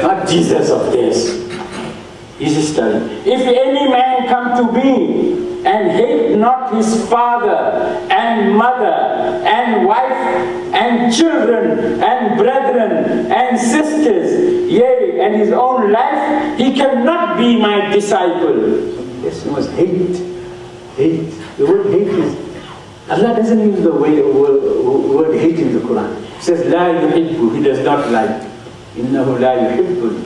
not Jesus of this. Jesus telling, if any man come to me and hate not his father and mother and wife and children and brethren and sisters, yea, and his own life, he cannot be my disciple. Yes, you must hate. Hate. The word hate is, Allah doesn't use the word hate in the Quran. He says, la yuhibbu, he does not like. Innahu la yuhibbu.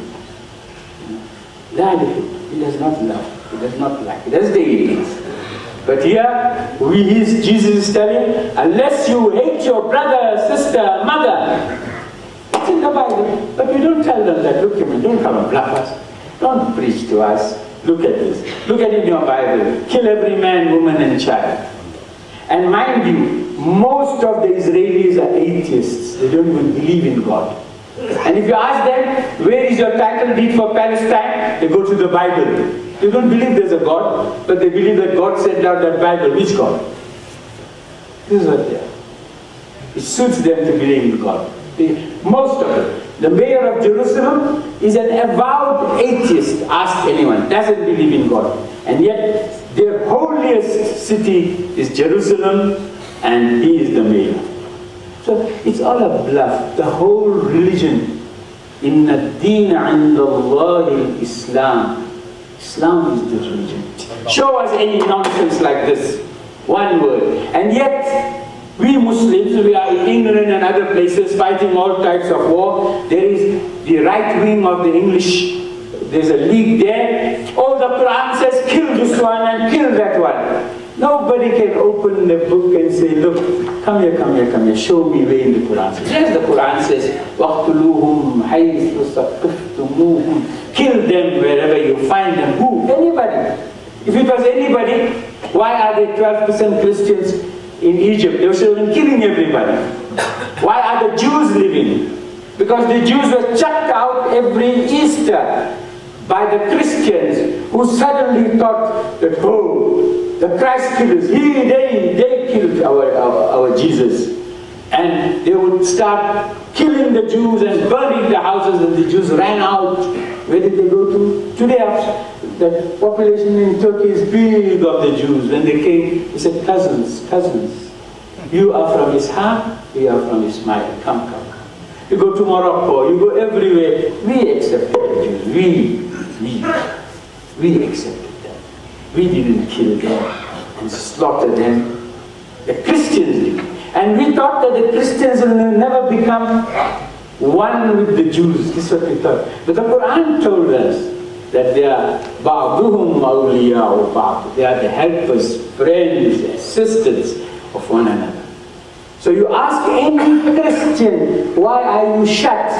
La yuhibbu, he does not love, he does not like. That's the hate. But here, Jesus is telling, unless you hate your brother, sister, mother, it's in the Bible. But we don't tell them that, look at me, don't come and bluff us. Don't preach to us. Look at this. Look at it in your Bible. Kill every man, woman, and child. And mind you, most of the Israelis are atheists. They don't even believe in God. And if you ask them, where is your title deed for Palestine? They go to the Bible. They don't believe there's a God, but they believe that God sent out that Bible. Which God? This is what they are. It suits them to believe in God. Most of them. The mayor of Jerusalem is an avowed atheist. Ask anyone. Doesn't believe in God. And yet, their holiest city is Jerusalem, and he is the mayor. So it's all a bluff. The whole religion, Inna ad-Deena 'inda Allahi Islam. Islam is the religion. Show us any nonsense like this. One word. And yet, we Muslims, we are in England and other places fighting all types of war. There is the right wing of the English. There's a league there. Oh, the Quran says, kill this one and kill that one. Nobody can open the book and say, look, come here, come here, come here, show me where in the Quran says. Yes, the Quran says, وَاقْتُلُوهُمْ حَيْثُ ثَقَفْتُمُوهُمْ. Kill them wherever you find them. Who? Anybody. If it was anybody, why are there 12% Christians in Egypt? They were still killing everybody. Why are the Jews living? Because the Jews were chucked out every Easter by the Christians who suddenly thought that, oh, the Christ killers, they killed our Jesus. And they would start killing the Jews and burning the houses, and the Jews ran out. Where did they go to? Today, the population in Turkey is big of the Jews. When they came, they said, cousins, cousins. You are from Ishaq, we are from Ismail. Come, come, come. You go to Morocco, you go everywhere. We accepted the Jews. We accepted them. We didn't kill them and slaughter them. The Christians did. And we thought that the Christians will never become one with the Jews. This is what we thought. But the Quran told us that they are ba'duhum awliya'u ba'd. They are the helpers, friends, assistants of one another. So you ask any Christian, why are you shut?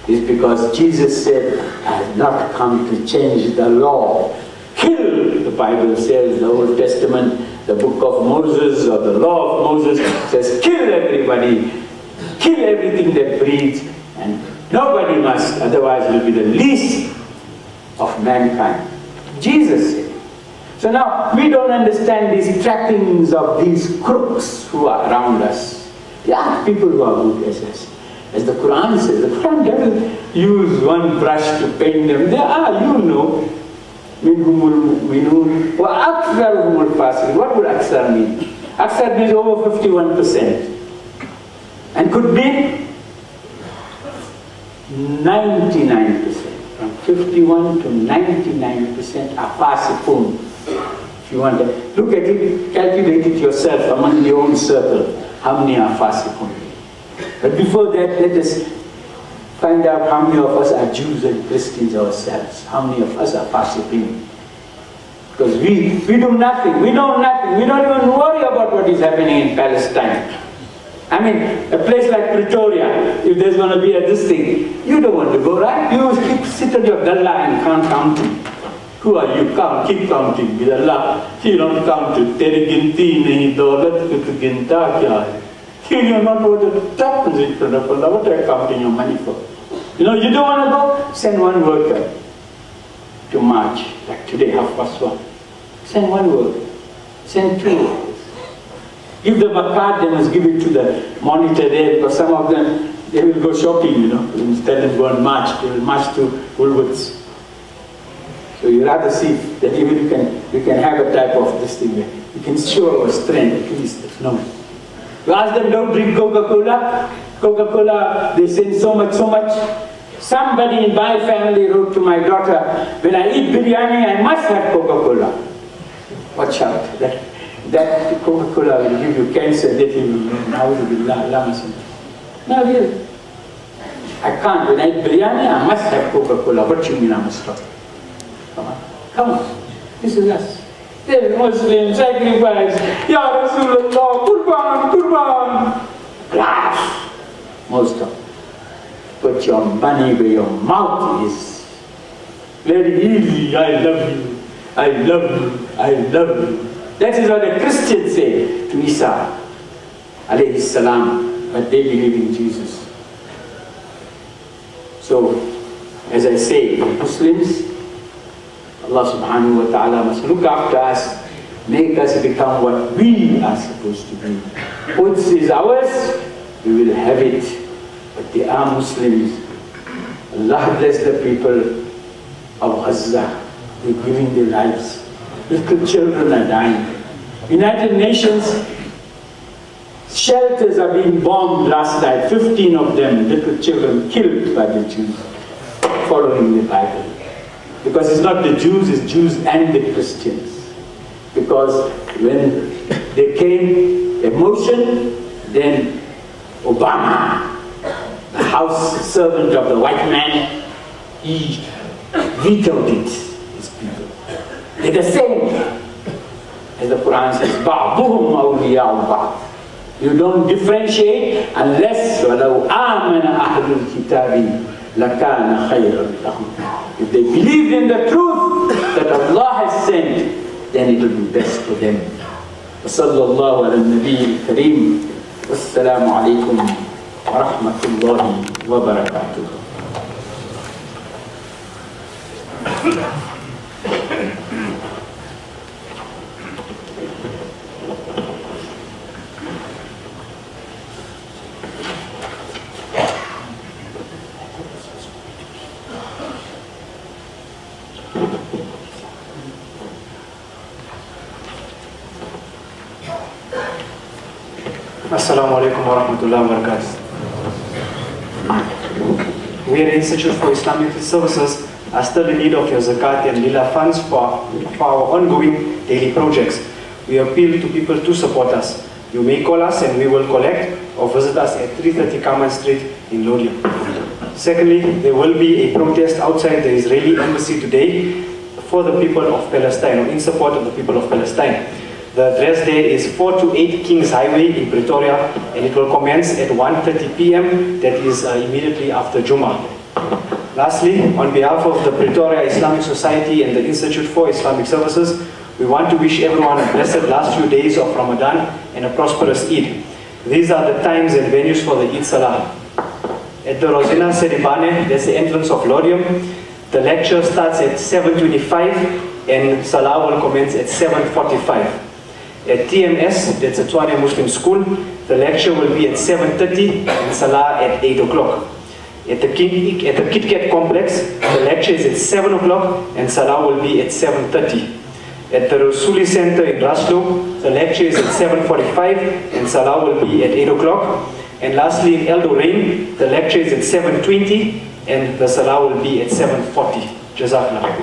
It's because Jesus said, I have not come to change the law. Kill, the Bible says, the Old Testament, the book of Moses, or the law of Moses says, kill everybody, kill everything that breathes, and nobody must, otherwise will be the least of mankind. Jesus said. So now, we don't understand these trappings of these crooks who are around us. They are people who are good as the Quran says. The Quran doesn't use one brush to paint them. There are, you know, minhumul mu'minun wa aktharuhumul fasiqun. What would akthar mean? Akthar means over 51%. And could be 99%. From 51 to 99% are fasiqun. If you want to look at it, calculate it yourself among your own circle. How many are fasiqun? But before that, let us find out how many of us are Jews and Christians ourselves. How many of us are fasiqun? Because we do nothing. We know nothing. We don't even worry about what is happening in Palestine. I mean, a place like Pretoria, if there's going to be this thing, you don't want to go, right? You sit on your galla and can't count it. Who are you? Count, keep counting. With Allah, you don't count it. Tere ginti nahi daulat ki ginta kya hai? You're not going to talk in front of Allah. What are you counting your money for? You know, you don't want to go? Send one worker to march, like today, 1:30. Send one worker. Send two workers. Give them a card, they must give it to the monitor there, because some of them, they will go shopping, you know. Instead of go and march, they will march to Woolworths. So you rather see that even you can have a type of this thing where you can show our strength at least. No. You ask them, don't drink Coca-Cola. Coca-Cola, they send so much. Somebody in my family wrote to my daughter, when I eat biryani, I must have Coca-Cola. Watch out. That Coca-Cola will give you cancer, that will no, really. I can't. When I eat biryani, I must have Coca-Cola. What do you mean I must stop? Come on. This is us. They're Muslims, sacrifice. Ya Rasulullah, Qurban. Laugh. Most of them. Put your money where your mouth is. Very easy. I love you. I love you. I love you. That is what the Christians say to Isa, alayhi salam, but they believe in Jesus. So, as I say, Muslims, Allah subhanahu wa ta'ala must look after us, make us become what we are supposed to be. Quds is ours, we will have it, but they are Muslims. Allah bless the people of Gaza. They're giving their lives. Little children are dying. United Nations shelters are being bombed last night. 15 of them, little children, killed by the Jews, following the Bible. Because it's not the Jews, it's Jews and the Christians. Because when there came a motion, then Obama, the House servant of the white man, he vetoed it, his people. They're the same. As the Quran says, بَعْضُهُمْ أَوْلِيَاءُ بَعْضٍ. You don't differentiate unless وَلَوْ آمَنَ أَهْلُ الْكِتَابِ لَكَانَ خَيْرًا لَهُمْ. If they believed in the truth that Allah has sent, then it will be best for them. وصلى الله على النبي الكريم والسلام عليكم ورحمة الله وبركاته. Assalamu alaikum wa rahmatullahi wa barakatuh. We at the Institute for Islamic Services are still in need of your zakat and lila funds for our ongoing daily projects. We appeal to people to support us. You may call us and we will collect, or visit us at 330 Kaman Street in Lodiya. Secondly, there will be a protest outside the Israeli embassy today for the people of Palestine, or in support of the people of Palestine. The address there is 428 Kings Highway in Pretoria, and it will commence at 1:30 p.m. That is immediately after Jummah. Lastly, on behalf of the Pretoria Islamic Society and the Institute for Islamic Services, we want to wish everyone a blessed last few days of Ramadan and a prosperous Eid. These are the times and venues for the Eid Salah. At the Rosina Seribane, that's the entrance of Lodium. The lecture starts at 7:25 and Salah will commence at 7:45. At TMS, that's a Tshwane Muslim school, the lecture will be at 7:30 and Salah at 8 o'clock. At the Kit Kat complex, the lecture is at 7 o'clock and Salah will be at 7:30. At the Rasuli Center in Raslo, the lecture is at 7:45 and Salah will be at 8 o'clock. And lastly, in Eldo Rain, the lecture is at 7:20 and the Salah will be at 7:40. Jazakallah.